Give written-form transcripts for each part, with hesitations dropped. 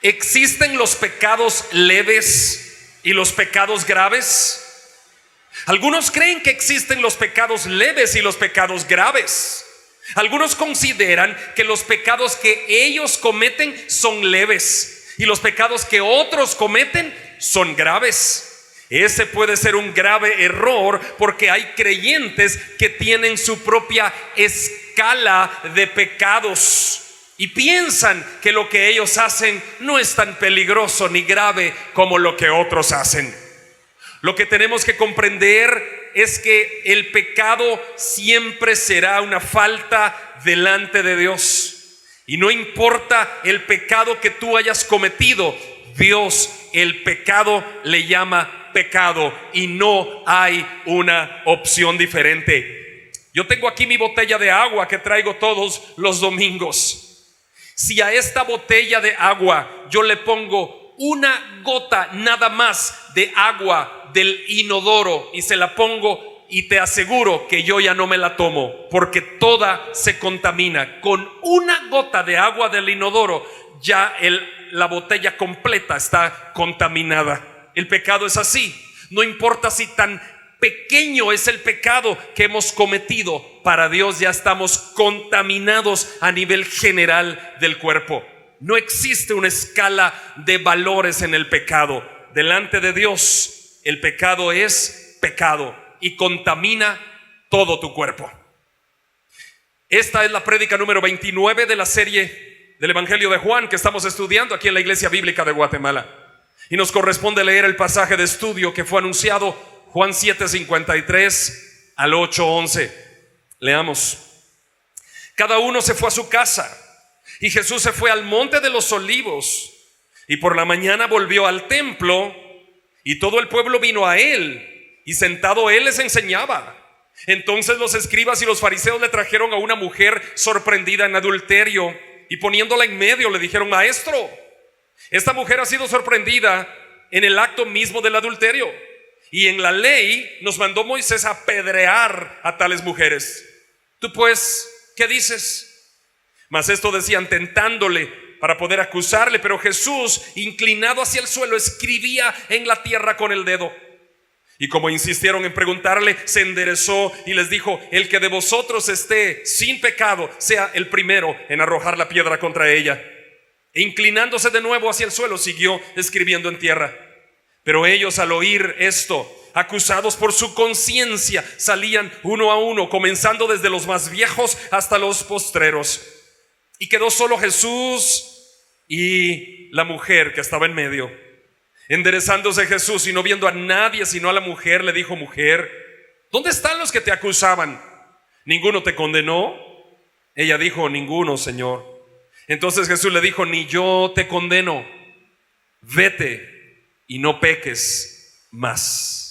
¿existen los pecados leves y los pecados graves? Algunos creen que existen los pecados leves y los pecados graves. Algunos consideran que los pecados que ellos cometen son leves y los pecados que otros cometen son graves. Ese puede ser un grave error, porque hay creyentes que tienen su propia escala de pecados y piensan que lo que ellos hacen no es tan peligroso ni grave como lo que otros hacen. Lo que tenemos que comprender es que el pecado siempre será una falta delante de Dios. Y no importa el pecado que tú hayas cometido, Dios el pecado le llama pecado y no hay una opción diferente. Yo tengo aquí mi botella de agua que traigo todos los domingos. Si a esta botella de agua yo le pongo una gota nada más de agua del inodoro y se la pongo, y te aseguro que yo ya no me la tomo, porque toda se contamina. Con una gota de agua del inodoro ya la botella completa está contaminada. El pecado es así. No importa si tan pequeño es el pecado que hemos cometido, para Dios ya estamos contaminados a nivel general del cuerpo. No existe una escala de valores en el pecado. Delante de Dios, el pecado es pecado y contamina todo tu cuerpo. Esta es la prédica número 29 de la serie del Evangelio de Juan que estamos estudiando aquí en la Iglesia Bíblica de Guatemala. Y nos corresponde leer el pasaje de estudio que fue anunciado, Juan 7:53 al 8:11. Leamos. Cada uno se fue a su casa, y Jesús se fue al monte de los olivos, y por la mañana volvió al templo, y todo el pueblo vino a él, y sentado él les enseñaba. Entonces los escribas y los fariseos le trajeron a una mujer sorprendida en adulterio, y poniéndola en medio le dijeron: Maestro, esta mujer ha sido sorprendida en el acto mismo del adulterio, y en la ley nos mandó Moisés apedrear a tales mujeres. Tú pues, ¿qué dices? Mas esto decían tentándole para poder acusarle, pero Jesús, inclinado hacia el suelo, escribía en la tierra con el dedo. Y como insistieron en preguntarle, se enderezó y les dijo: el que de vosotros esté sin pecado, sea el primero en arrojar la piedra contra ella. E inclinándose de nuevo hacia el suelo, siguió escribiendo en tierra. Pero ellos, al oír esto, acusados por su conciencia, salían uno a uno, comenzando desde los más viejos hasta los postreros. Y quedó solo Jesús y la mujer que estaba en medio. Enderezándose Jesús y no viendo a nadie sino a la mujer, le dijo: Mujer, ¿dónde están los que te acusaban? ¿Ninguno te condenó? Ella dijo: Ninguno, Señor. Entonces Jesús le dijo: Ni yo te condeno. Vete y no peques más.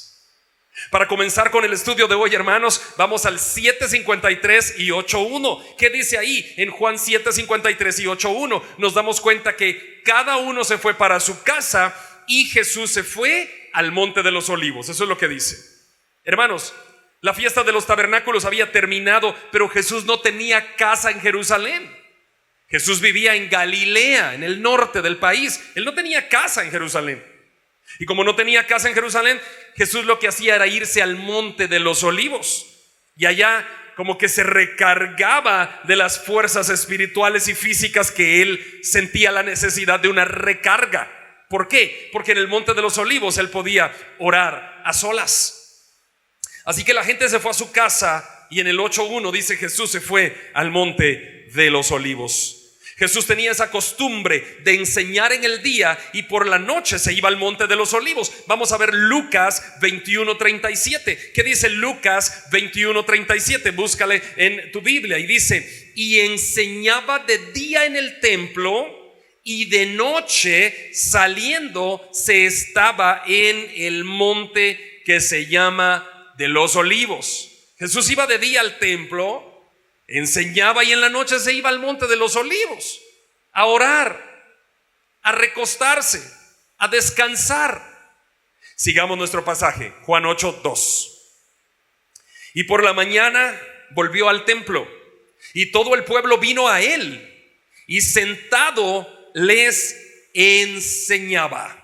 Para comenzar con el estudio de hoy, hermanos, vamos al 7:53 y 8:1. ¿Qué dice ahí? En Juan 7:53 y 8:1 nos damos cuenta que cada uno se fue para su casa y Jesús se fue al monte de los olivos. Eso es lo que dice. Hermanos, la fiesta de los tabernáculos había terminado, pero Jesús no tenía casa en Jerusalén. Jesús vivía en Galilea, en el norte del país. Él no tenía casa en Jerusalén. Y como no tenía casa en Jerusalén, Jesús lo que hacía era irse al monte de los olivos. Y allá como que se recargaba de las fuerzas espirituales y físicas que él sentía la necesidad de una recarga. ¿Por qué? Porque en el monte de los olivos él podía orar a solas. Así que la gente se fue a su casa, y en el 8:1 dice: Jesús se fue al monte de los olivos. Jesús tenía esa costumbre de enseñar en el día y por la noche se iba al monte de los olivos. Vamos a ver Lucas 21:37. ¿Qué dice Lucas 21:37? Búscale en tu Biblia y dice: y enseñaba de día en el templo, y de noche saliendo se estaba en el monte que se llama de los olivos. Jesús iba de día al templo, enseñaba, y en la noche se iba al monte de los olivos a orar, a recostarse, a descansar. Sigamos nuestro pasaje, Juan 8:2. Y por la mañana volvió al templo, y todo el pueblo vino a él, y sentado les enseñaba.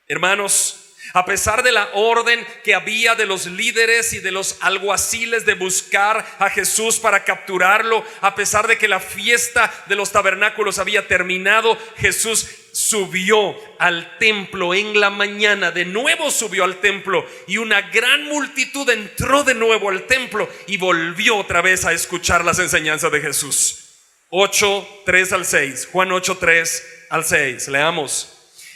Hermanos, a pesar de la orden que había de los líderes y de los alguaciles de buscar a Jesús para capturarlo, a pesar de que la fiesta de los tabernáculos había terminado, Jesús subió al templo en la mañana. De nuevo subió al templo y una gran multitud entró de nuevo al templo y volvió otra vez a escuchar las enseñanzas de Jesús. 8:3-6, Juan 8:3-6, leamos.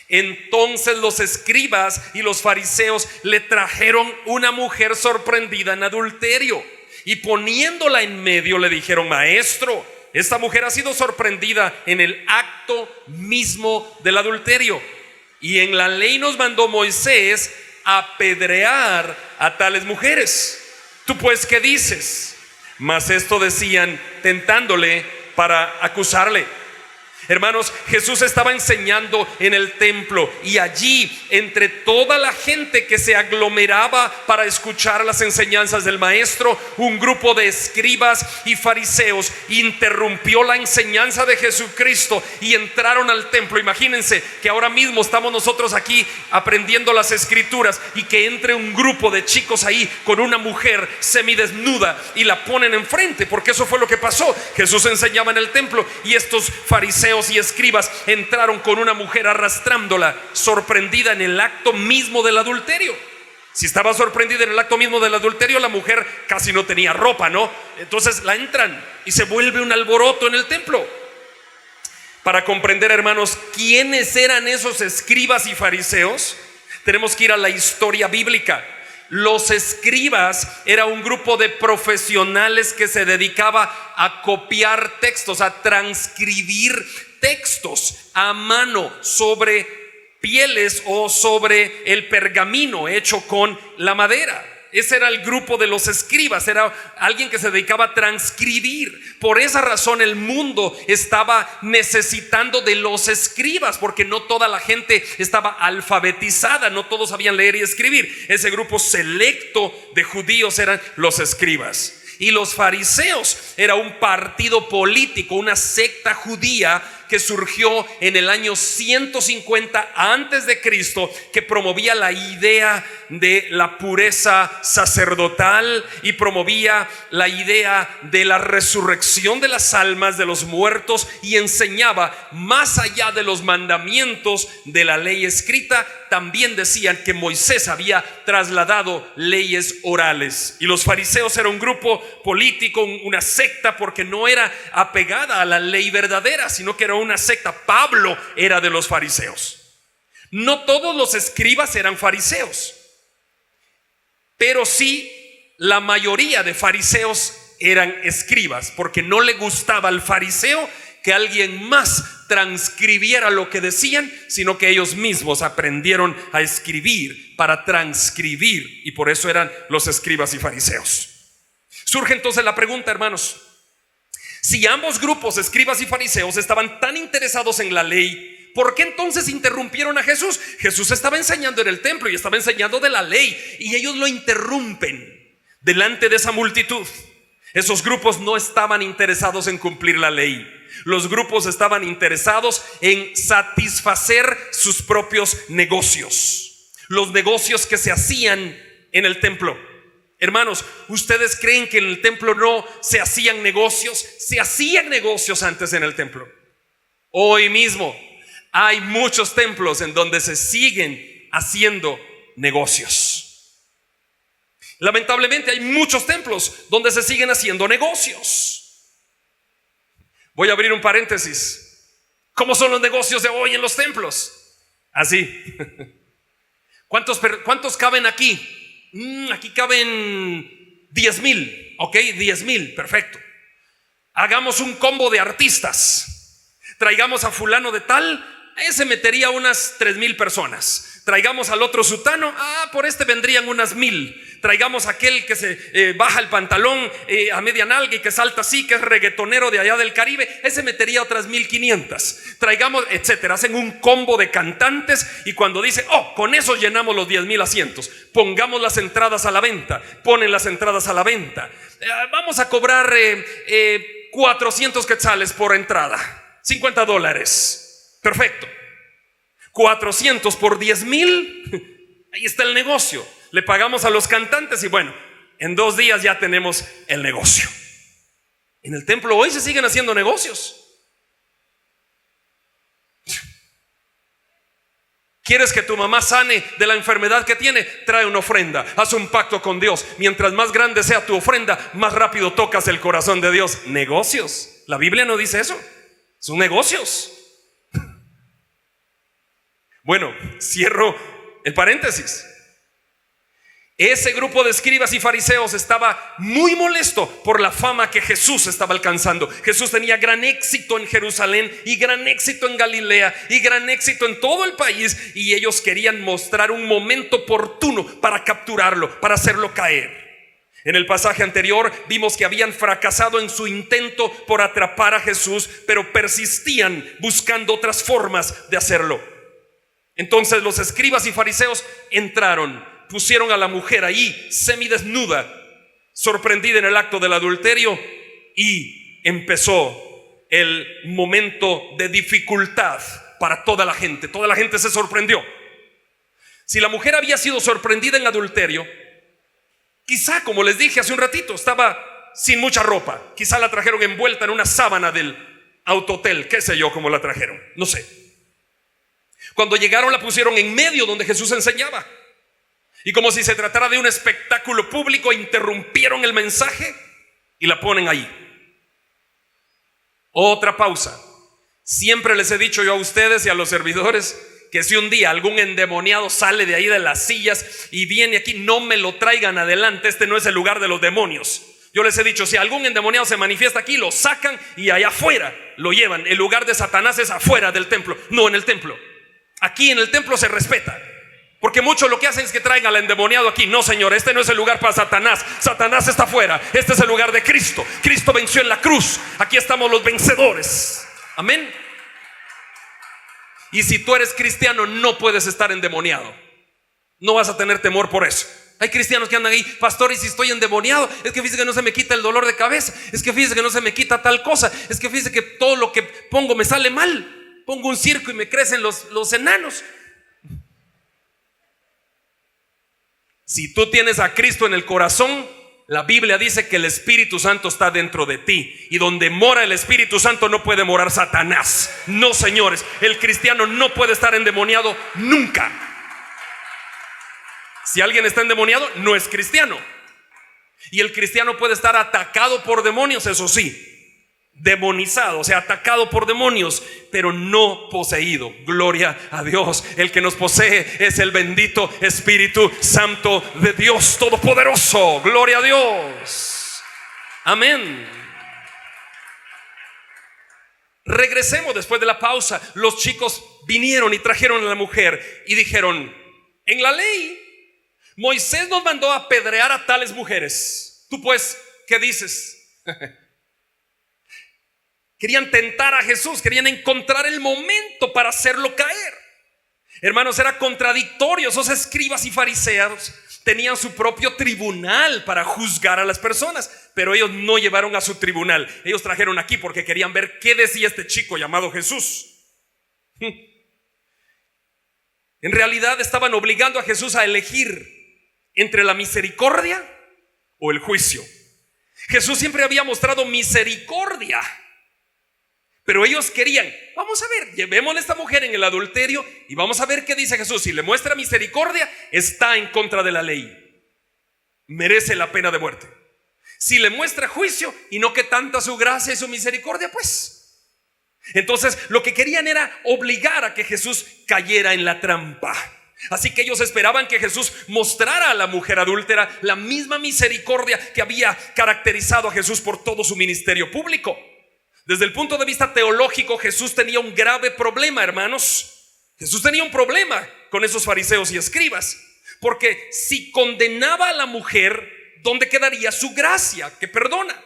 Entonces los escribas y los fariseos le trajeron una mujer sorprendida en adulterio y poniéndola en medio le dijeron: Maestro, esta mujer ha sido sorprendida en el acto mismo del adulterio, y en la ley nos mandó Moisés apedrear a tales mujeres. ¿Tú pues qué dices? Mas esto decían tentándole para acusarle. Hermanos, Jesús estaba enseñando en el templo y allí, entre toda la gente que se aglomeraba para escuchar las enseñanzas del maestro, un grupo de escribas y fariseos interrumpió la enseñanza de Jesucristo y entraron al templo. Imagínense que ahora mismo estamos nosotros aquí aprendiendo las escrituras y que entre un grupo de chicos ahí con una mujer semidesnuda y la ponen enfrente, porque eso fue lo que pasó. Jesús enseñaba en el templo y estos fariseos y escribas entraron con una mujer arrastrándola, sorprendida en el acto mismo del adulterio. Si estaba sorprendida en el acto mismo del adulterio, la mujer casi no tenía ropa, ¿no? Entonces la entran y se vuelve un alboroto en el templo. Para comprender, hermanos, quiénes eran esos escribas y fariseos, tenemos que ir a la historia bíblica. Los escribas era un grupo de profesionales que se dedicaba a copiar textos, a transcribir textos a mano sobre pieles o sobre el pergamino hecho con la madera. Ese era el grupo de los escribas, era alguien que se dedicaba a transcribir. Por esa razón el mundo estaba necesitando de los escribas, porque no toda la gente estaba alfabetizada, no todos sabían leer y escribir. Ese grupo selecto de judíos eran los escribas. Y los fariseos era un partido político, una secta judía que surgió en el año 150 antes de Cristo, que promovía la idea de la pureza sacerdotal y promovía la idea de la resurrección de las almas de los muertos, y enseñaba más allá de los mandamientos de la ley escrita. También decían que Moisés había trasladado leyes orales. Y los fariseos era un grupo político, una secta, porque no era apegada a la ley verdadera, sino que era una secta. Pablo era de los fariseos. No todos los escribas eran fariseos, pero sí la mayoría de fariseos eran escribas, porque no le gustaba al fariseo que alguien más transcribiera lo que decían, sino que ellos mismos aprendieron a escribir para transcribir, y por eso eran los escribas y fariseos. Surge entonces la pregunta, hermanos: si ambos grupos, escribas y fariseos, estaban tan interesados en la ley, ¿por qué entonces interrumpieron a Jesús? Jesús estaba enseñando en el templo y estaba enseñando de la ley, y ellos lo interrumpen delante de esa multitud. Esos grupos no estaban interesados en cumplir la ley. Los grupos estaban interesados en satisfacer sus propios negocios, los negocios que se hacían en el templo. Hermanos, ¿ustedes creen que en el templo no se hacían negocios? Se hacían negocios antes en el templo. Hoy mismo hay muchos templos en donde se siguen haciendo negocios. Lamentablemente hay muchos templos donde se siguen haciendo negocios. Voy a abrir un paréntesis. ¿Cómo son los negocios de hoy en los templos? Así. ¿Cuántos caben aquí? Aquí caben 10,000. Ok, 10,000, perfecto. Hagamos un combo de artistas. Traigamos a fulano de tal, ese metería unas 3,000 personas. Traigamos al otro sutano, por este vendrían unas 1,000. Traigamos a aquel que se baja el pantalón a media nalga y que salta así, que es reggaetonero de allá del Caribe, ese metería otras 1,500. Traigamos, etcétera. Hacen un combo de cantantes, y cuando dicen, con eso llenamos los 10,000 asientos, pongamos las entradas a la venta, ponen las entradas a la venta. Vamos a cobrar 400 quetzales por entrada, $50. Perfecto. 400 por 10,000. Ahí está el negocio. Le pagamos a los cantantes y bueno, en 2 días ya tenemos el negocio. En el templo hoy se siguen haciendo negocios. ¿Quieres que tu mamá sane de la enfermedad que tiene? Trae una ofrenda, haz un pacto con Dios. Mientras más grande sea tu ofrenda, más rápido tocas el corazón de Dios. Negocios. La Biblia no dice eso. Son negocios. Bueno, cierro el paréntesis. Ese grupo de escribas y fariseos estaba muy molesto por la fama que Jesús estaba alcanzando. Jesús tenía gran éxito en Jerusalén y gran éxito en Galilea y gran éxito en todo el país, y ellos querían mostrar un momento oportuno para capturarlo, para hacerlo caer. En el pasaje anterior vimos que habían fracasado en su intento por atrapar a Jesús, pero persistían buscando otras formas de hacerlo. Entonces los escribas y fariseos entraron, pusieron a la mujer ahí semidesnuda, sorprendida en el acto del adulterio, y empezó el momento de dificultad para toda la gente. Toda la gente se sorprendió. Si la mujer había sido sorprendida en adulterio, quizá, como les dije hace un ratito, estaba sin mucha ropa. Quizá la trajeron envuelta en una sábana del autohotel, qué sé yo cómo la trajeron, no sé. Cuando llegaron la pusieron en medio donde Jesús enseñaba. Y como si se tratara de un espectáculo público, interrumpieron el mensaje y la ponen ahí. Otra pausa. Siempre les he dicho yo a ustedes y a los servidores que si un día algún endemoniado sale de ahí de las sillas y viene aquí, no me lo traigan adelante. Este no es el lugar de los demonios. Yo les he dicho, si algún endemoniado se manifiesta aquí, lo sacan y allá afuera lo llevan. El lugar de Satanás es afuera del templo, no en el templo. Aquí en el templo se respeta. Porque muchos lo que hacen es que traigan al endemoniado aquí. No, señor, este no es el lugar para Satanás. Satanás está afuera. Este es el lugar de Cristo. Cristo venció en la cruz. Aquí estamos los vencedores. Amén. Y si tú eres cristiano, no puedes estar endemoniado. No vas a tener temor por eso. Hay cristianos que andan ahí, pastor, y si estoy endemoniado, es que fíjese que no se me quita el dolor de cabeza, es que fíjese que no se me quita tal cosa, es que fíjese que todo lo que pongo me sale mal. Pongo un circo y me crecen los enanos. Si tú tienes a Cristo en el corazón, la Biblia dice que el Espíritu Santo está dentro de ti, y donde mora el Espíritu Santo no puede morar Satanás. No, señores, el cristiano no puede estar endemoniado nunca. Si alguien está endemoniado, no es cristiano. Y el cristiano puede estar atacado por demonios, eso sí, demonizado, o sea, atacado por demonios, pero no poseído. Gloria a Dios. El que nos posee es el bendito Espíritu Santo de Dios Todopoderoso. Gloria a Dios. Amén. Regresemos después de la pausa. Los chicos vinieron y trajeron a la mujer y dijeron: en la ley Moisés nos mandó a apedrear a tales mujeres. Tú pues, ¿qué dices? Querían tentar a Jesús, querían encontrar el momento para hacerlo caer. Hermanos, era contradictorio. Esos escribas y fariseos tenían su propio tribunal para juzgar a las personas, pero ellos no llevaron a su tribunal. Ellos trajeron aquí porque querían ver qué decía este chico llamado Jesús. En realidad estaban obligando a Jesús a elegir entre la misericordia o el juicio. Jesús siempre había mostrado misericordia, pero ellos querían, vamos a ver, llevémosle a esta mujer en el adulterio y vamos a ver qué dice Jesús. Si le muestra misericordia, está en contra de la ley, merece la pena de muerte. Si le muestra juicio y no que tanta su gracia y su misericordia, pues. Entonces lo que querían era obligar a que Jesús cayera en la trampa. Así que ellos esperaban que Jesús mostrara a la mujer adúltera la misma misericordia que había caracterizado a Jesús por todo su ministerio público. Desde el punto de vista teológico, Jesús tenía un grave problema, hermanos. Jesús tenía un problema con esos fariseos y escribas, porque si condenaba a la mujer, ¿dónde quedaría su gracia que perdona?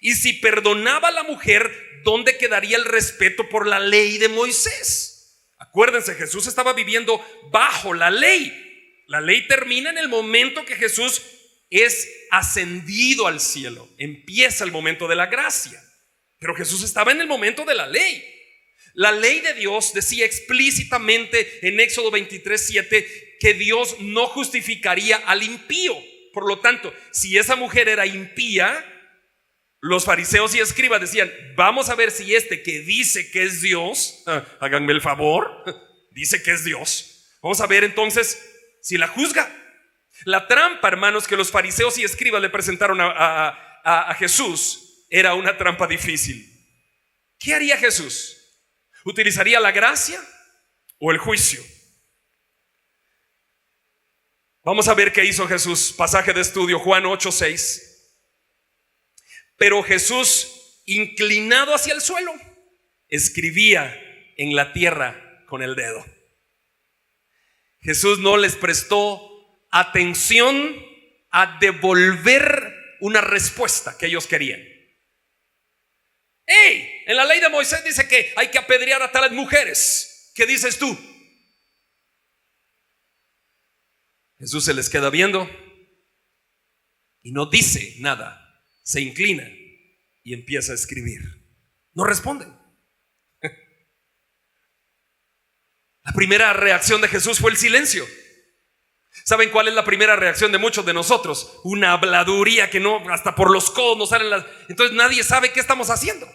Y si perdonaba a la mujer, ¿dónde quedaría el respeto por la ley de Moisés? Acuérdense, Jesús estaba viviendo bajo la ley. La ley termina en el momento que Jesús es ascendido al cielo. Empieza el momento de la gracia. Pero Jesús estaba en el momento de la ley. La ley de Dios decía explícitamente en Éxodo 23:7 que Dios no justificaría al impío. Por lo tanto, si esa mujer era impía, los fariseos y escribas decían: vamos a ver si este que dice que es Dios, háganme el favor, dice que es Dios. Vamos a ver entonces si la juzga. La trampa, hermanos, que los fariseos y escribas le presentaron a Jesús era una trampa difícil. ¿Qué haría Jesús? ¿Utilizaría la gracia o el juicio? Vamos a ver qué hizo Jesús. Pasaje de estudio, Juan 8:6. Pero Jesús, inclinado hacia el suelo, escribía en la tierra con el dedo. Jesús no les prestó atención a devolver una respuesta que ellos querían. ¡Hey! En la ley de Moisés dice que hay que apedrear a tales mujeres. ¿Qué dices tú? Jesús se les queda viendo y no dice nada. Se inclina y empieza a escribir. No responden. La primera reacción de Jesús fue el silencio. ¿Saben cuál es la primera reacción de muchos de nosotros? Una habladuría que no, hasta por los codos nos salen las... Entonces nadie sabe qué estamos haciendo.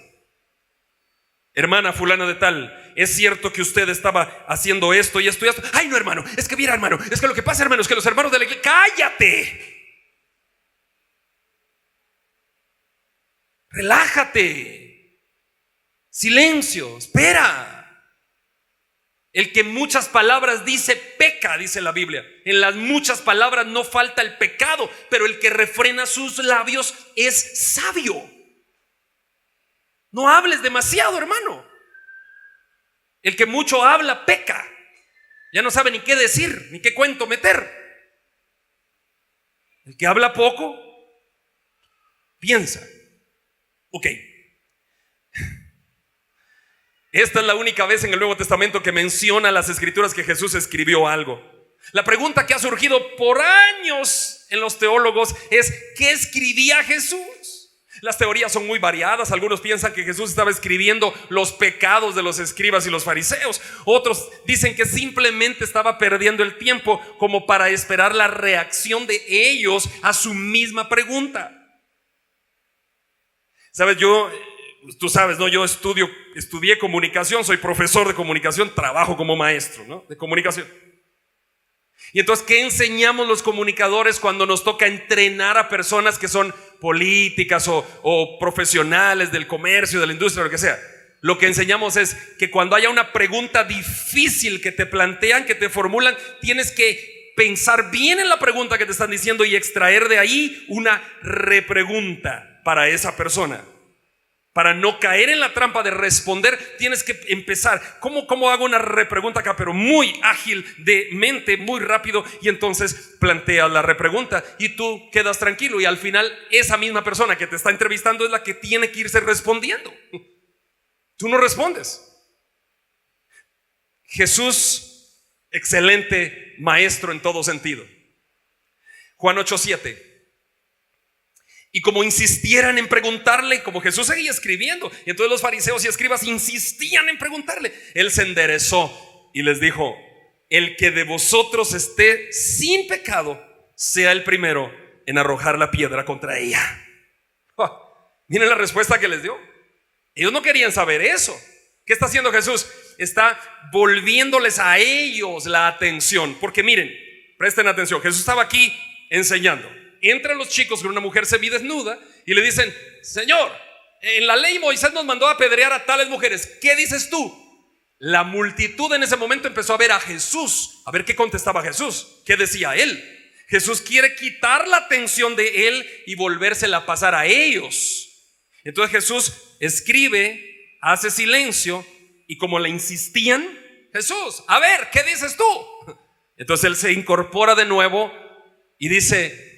Hermana fulana de tal, ¿es cierto que usted estaba haciendo esto y esto y esto? Ay, no, hermano, es que mira, hermano, es que lo que pasa, hermano, es que los hermanos de la iglesia... ¡Cállate! Relájate. Silencio, espera. El que muchas palabras dice peca, dice la Biblia. En las muchas palabras no falta el pecado, pero el que refrena sus labios es sabio. No hables demasiado, hermano. El que mucho habla peca. Ya no sabe ni qué decir, ni qué cuento meter. El que habla poco piensa. Ok. Esta es la única vez en el Nuevo Testamento que menciona las Escrituras que Jesús escribió algo. La pregunta que ha surgido por años en los teólogos es: ¿qué escribía Jesús? Las teorías son muy variadas. Algunos piensan que Jesús estaba escribiendo los pecados de los escribas y los fariseos. Otros dicen que simplemente estaba perdiendo el tiempo como para esperar la reacción de ellos a su misma pregunta. ¿Sabes? Tú sabes, ¿no? Yo estudié comunicación, soy profesor de comunicación, trabajo como maestro, ¿no? De comunicación. Y entonces, ¿qué enseñamos los comunicadores cuando nos toca entrenar a personas que son políticas o profesionales del comercio, de la industria, lo que sea? Lo que enseñamos es que cuando haya una pregunta difícil que te plantean, que te formulan, tienes que pensar bien en la pregunta que te están diciendo y extraer de ahí una repregunta para esa persona. Para no caer en la trampa de responder, tienes que empezar. ¿Cómo hago una repregunta acá? Pero muy ágil de mente, muy rápido. Y entonces planteas la repregunta y tú quedas tranquilo. Y al final esa misma persona que te está entrevistando es la que tiene que irse respondiendo. Tú no respondes. Jesús, excelente maestro en todo sentido. Juan 8:7. Y como insistieran en preguntarle, como Jesús seguía escribiendo, y entonces los fariseos y escribas insistían en preguntarle, él se enderezó y les dijo: el que de vosotros esté sin pecado, sea el primero en arrojar la piedra contra ella. Miren la respuesta que les dio. Ellos no querían saber eso. ¿Qué está haciendo Jesús? Está volviéndoles a ellos la atención. Porque miren, presten atención, Jesús estaba aquí enseñando. Entran los chicos con una mujer semidesnuda y le dicen: Señor, en la ley Moisés nos mandó a apedrear a tales mujeres. ¿Qué dices tú? La multitud en ese momento empezó a ver a Jesús, a ver qué contestaba Jesús, qué decía él. Jesús quiere quitar la atención de él y volvérsela a pasar a ellos. Entonces Jesús escribe, hace silencio, y como le insistían: Jesús, a ver, ¿qué dices tú? Entonces él se incorpora de nuevo y dice: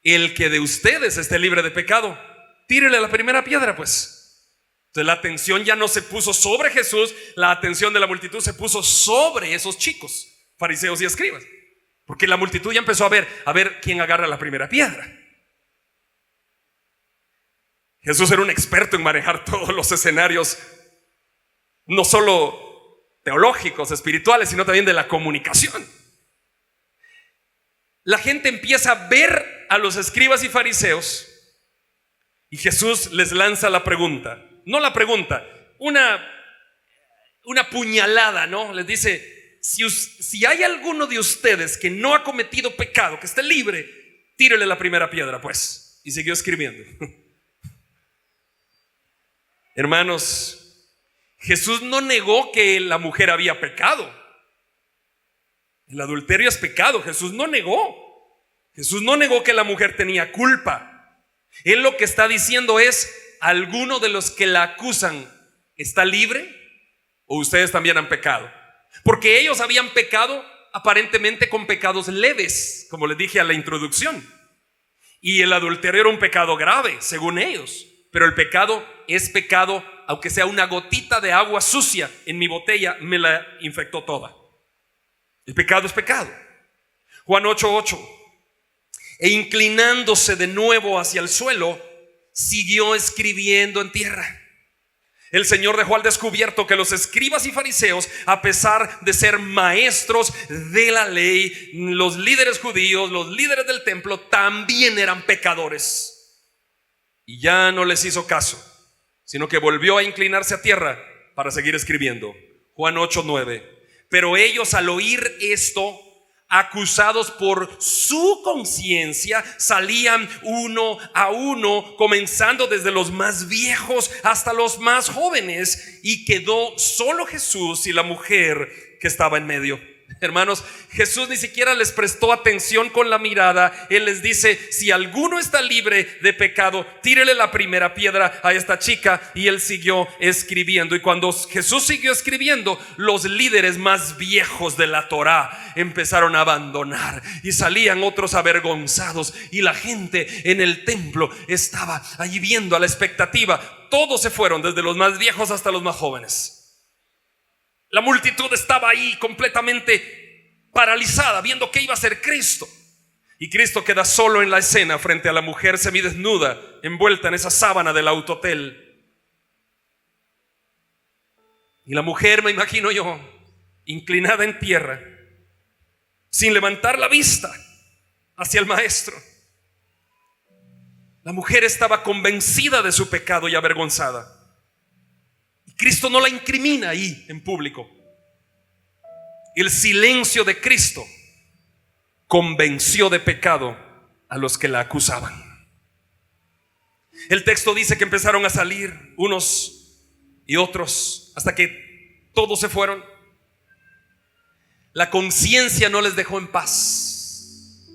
el que de ustedes esté libre de pecado, tírele la primera piedra, pues. Entonces la atención ya no se puso sobre Jesús, la atención de la multitud se puso sobre esos chicos, fariseos y escribas, porque la multitud ya empezó a ver quién agarra la primera piedra. Jesús era un experto en manejar todos los escenarios no solo teológicos, espirituales, sino también de la comunicación. La gente empieza a ver a los escribas y fariseos y Jesús les lanza la pregunta, no la pregunta, una puñalada, ¿no? Les dice, si hay alguno de ustedes que no ha cometido pecado, que esté libre, tírele la primera piedra, pues. Y siguió escribiendo. Hermanos, Jesús no negó que la mujer había pecado. El adulterio es pecado. Jesús no negó que la mujer tenía culpa. Él lo que está diciendo es, ¿alguno de los que la acusan está libre? ¿O ustedes también han pecado? Porque ellos habían pecado aparentemente con pecados leves, como les dije a la introducción. Y el adulterio era un pecado grave, según ellos. Pero el pecado es pecado, aunque sea una gotita de agua sucia en mi botella, me la infectó toda. El pecado es pecado. Juan 8:8. E inclinándose de nuevo hacia el suelo, siguió escribiendo en tierra. El Señor dejó al descubierto que los escribas y fariseos, a pesar de ser maestros de la ley, los líderes judíos, los líderes del templo, también eran pecadores. Y ya no les hizo caso, sino que volvió a inclinarse a tierra para seguir escribiendo. Juan 8:9. Pero ellos, al oír esto, acusados por su conciencia, salían uno a uno, comenzando desde los más viejos hasta los más jóvenes, y quedó solo Jesús y la mujer que estaba en medio. Hermanos, Jesús ni siquiera les prestó atención con la mirada. Él les dice, si alguno está libre de pecado, tírele la primera piedra a esta chica. Y él siguió escribiendo. Y cuando Jesús siguió escribiendo, los líderes más viejos de la Torá empezaron a abandonar y salían otros avergonzados, y la gente en el templo estaba allí viendo a la expectativa. Todos se fueron, desde los más viejos hasta los más jóvenes. La multitud estaba ahí completamente paralizada, viendo qué iba a hacer Cristo. Y Cristo queda solo en la escena frente a la mujer semidesnuda, envuelta en esa sábana del autotel. Y la mujer, me imagino yo, inclinada en tierra, sin levantar la vista hacia el maestro. La mujer estaba convencida de su pecado y avergonzada. Cristo no la incrimina ahí en público. El silencio de Cristo convenció de pecado a los que la acusaban. El texto dice que empezaron a salir unos y otros hasta que todos se fueron. La conciencia no les dejó en paz.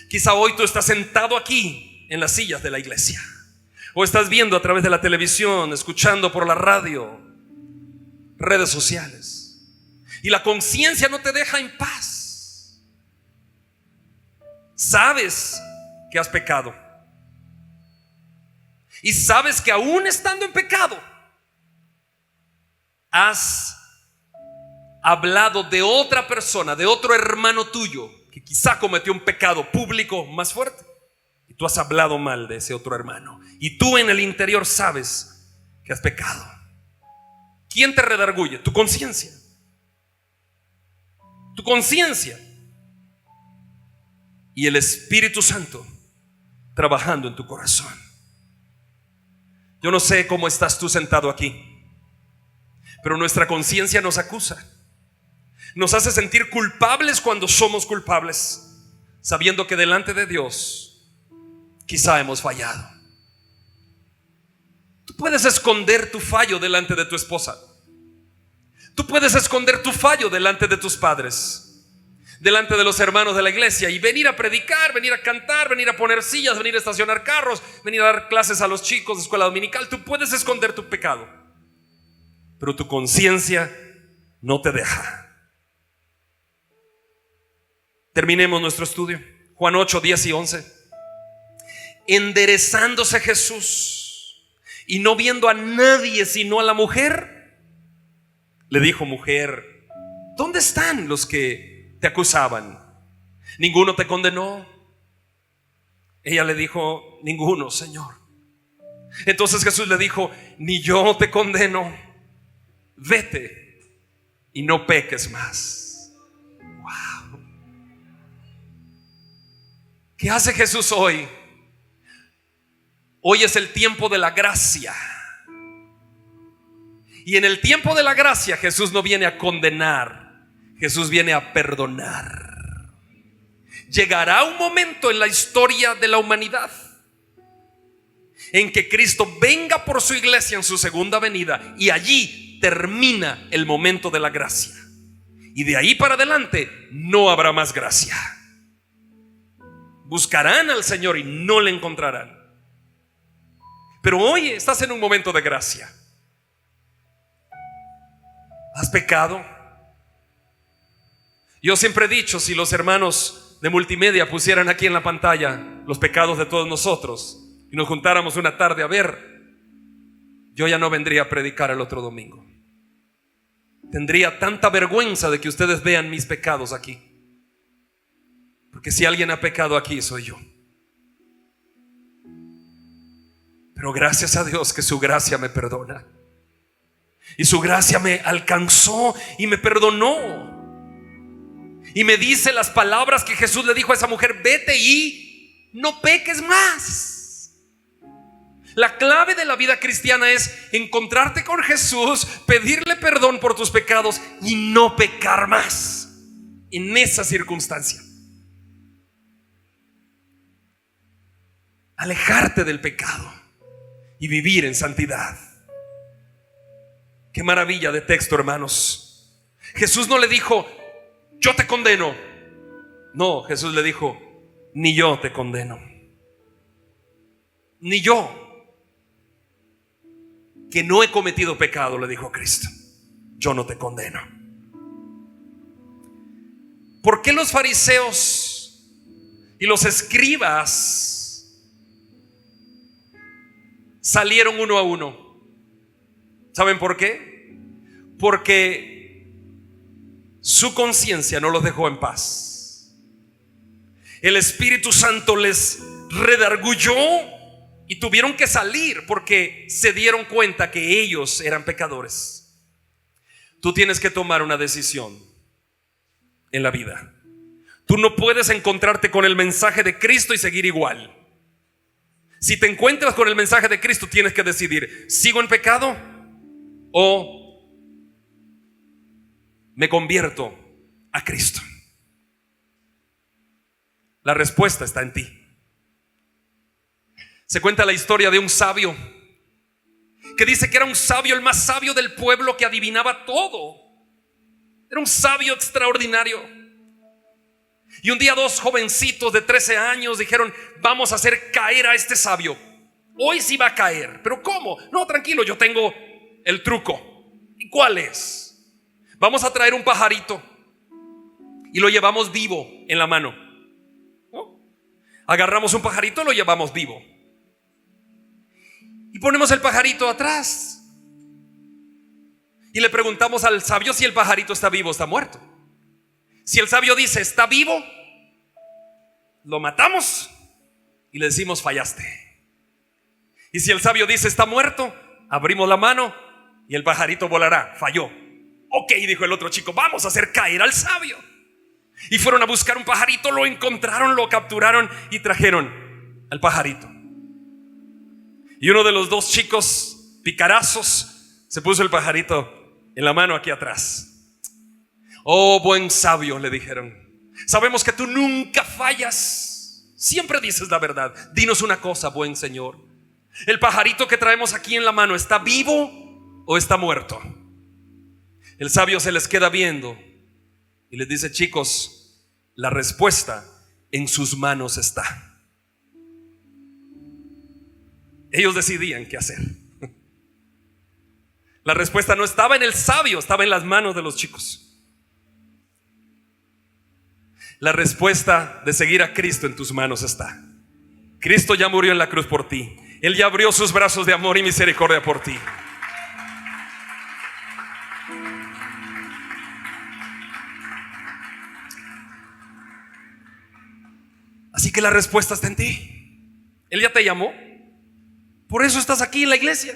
Quizá hoy tú estás sentado aquí en las sillas de la iglesia, o estás viendo a través de la televisión, escuchando por la radio, redes sociales, y la conciencia no te deja en paz. Sabes que has pecado, y sabes que aún estando en pecado, has hablado de otra persona, de otro hermano tuyo, que quizá cometió un pecado público más fuerte. Y tú has hablado mal de ese otro hermano, y tú en el interior sabes que has pecado. ¿Quién te redarguye? Tu conciencia. Tu conciencia. Y el Espíritu Santo trabajando en tu corazón. Yo no sé cómo estás tú sentado aquí, pero nuestra conciencia nos acusa. Nos hace sentir culpables cuando somos culpables, sabiendo que delante de Dios quizá hemos fallado. Tú puedes esconder tu fallo delante de tu esposa. Tú puedes esconder tu fallo delante de tus padres, delante de los hermanos de la iglesia, y venir a predicar, venir a cantar, venir a poner sillas, venir a estacionar carros, venir a dar clases a los chicos de escuela dominical. Tú puedes esconder tu pecado, pero tu conciencia no te deja. Terminemos nuestro estudio. Juan 8, 10 y 11. Enderezándose Jesús y no viendo a nadie sino a la mujer, le dijo: mujer, ¿dónde están los que te acusaban? ¿Ninguno te condenó? Ella le dijo: ninguno, Señor. Entonces Jesús le dijo: ni yo te condeno. vete y no peques más. Wow. ¿Qué hace Jesús hoy? Hoy es el tiempo de la gracia. Y en el tiempo de la gracia Jesús no viene a condenar, Jesús viene a perdonar. Llegará un momento en la historia de la humanidad en que Cristo venga por su iglesia en su segunda venida, y allí termina el momento de la gracia, y de ahí para adelante no habrá más gracia. Buscarán al Señor y no le encontrarán. Pero hoy estás en un momento de gracia. ¿Has pecado? Yo siempre he dicho, si los hermanos de multimedia pusieran aquí en la pantalla los pecados de todos nosotros y nos juntáramos una tarde a ver, yo ya no vendría a predicar el otro domingo. Tendría tanta vergüenza de que ustedes vean mis pecados aquí, porque si alguien ha pecado aquí soy yo. Pero gracias a Dios que su gracia me perdona, y su gracia me alcanzó y me perdonó. Y me dice las palabras que Jesús le dijo a esa mujer: vete y no peques más. La clave de la vida cristiana es encontrarte con Jesús, pedirle perdón por tus pecados y no pecar más en esa circunstancia. Alejarte del pecado y vivir en santidad. Qué maravilla de texto, hermanos. Jesús no le dijo: yo te condeno. No, Jesús le dijo: ni yo te condeno. Ni yo, que no he cometido pecado, le dijo Cristo, yo no te condeno. ¿Por qué los fariseos y los escribas salieron uno a uno? ¿Saben por qué? Porque su conciencia no los dejó en paz. El Espíritu Santo les redarguyó y tuvieron que salir porque se dieron cuenta que ellos eran pecadores. Tú tienes que tomar una decisión en la vida. Tú no puedes encontrarte con el mensaje de Cristo y seguir igual. Si te encuentras con el mensaje de Cristo, tienes que decidir: ¿sigo en pecado o me convierto a Cristo? La respuesta está en ti. Se cuenta la historia de un sabio que dice que era un sabio, el más sabio del pueblo, que adivinaba todo. Era un sabio extraordinario. Y un día dos jovencitos de 13 años dijeron: vamos a hacer caer a este sabio. Hoy sí va a caer. ¿Pero cómo? No, tranquilo, yo tengo el truco. ¿Y cuál es? Vamos a traer un pajarito y lo llevamos vivo en la mano, ¿no? Agarramos un pajarito, lo llevamos vivo y ponemos el pajarito atrás y le preguntamos al sabio si el pajarito está vivo o está muerto. Si el sabio dice está vivo, lo matamos y le decimos fallaste. Y si el sabio dice está muerto, abrimos la mano y el pajarito volará, falló. Ok, dijo el otro chico, vamos a hacer caer al sabio. Y fueron a buscar un pajarito, lo encontraron, lo capturaron y trajeron al pajarito. Y uno de los dos chicos picarazos se puso el pajarito en la mano aquí atrás. Oh, buen sabio, le dijeron, sabemos que tú nunca fallas, siempre dices la verdad. Dinos una cosa, buen señor, ¿el pajarito que traemos aquí en la mano está vivo o está muerto? El sabio se les queda viendo y les dice: chicos, la respuesta en sus manos está. Ellos decidían qué hacer. La respuesta no estaba en el sabio, estaba en las manos de los chicos. La respuesta de seguir a Cristo en tus manos está. Cristo ya murió en la cruz por ti. Él ya abrió sus brazos de amor y misericordia por ti. Así que la respuesta está en ti. Él ya te llamó. Por eso estás aquí en la iglesia.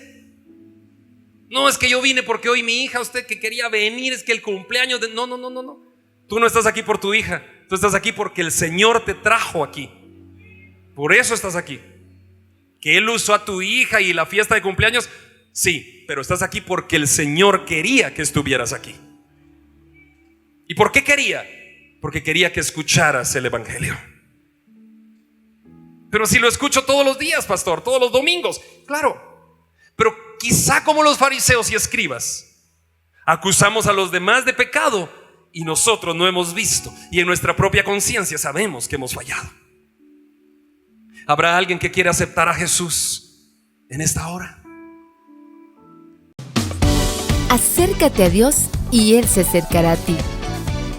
No, es que yo vine porque hoy mi hija, usted que quería venir, es que el cumpleaños de... No. Tú no estás aquí por tu hija, tú estás aquí porque el Señor te trajo aquí. Por eso estás aquí. Que Él usó a tu hija y la fiesta de cumpleaños, sí, pero estás aquí porque el Señor quería que estuvieras aquí. ¿Y por qué quería? Porque quería que escucharas el Evangelio. Pero si lo escucho todos los días, pastor, todos los domingos, claro. Pero quizá como los fariseos y escribas, acusamos a los demás de pecado y nosotros no hemos visto, y en nuestra propia conciencia sabemos que hemos fallado. ¿Habrá alguien que quiera aceptar a Jesús en esta hora? Acércate a Dios y Él se acercará a ti.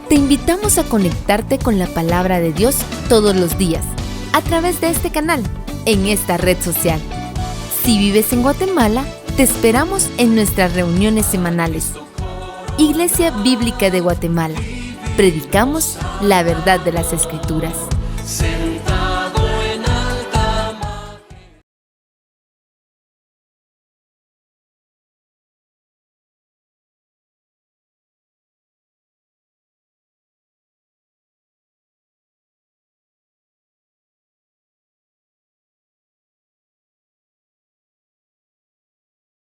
Te invitamos a conectarte con la palabra de Dios todos los días, a través de este canal, en esta red social. Si vives en Guatemala, te esperamos en nuestras reuniones semanales. Iglesia Bíblica de Guatemala. Predicamos la verdad de las Escrituras.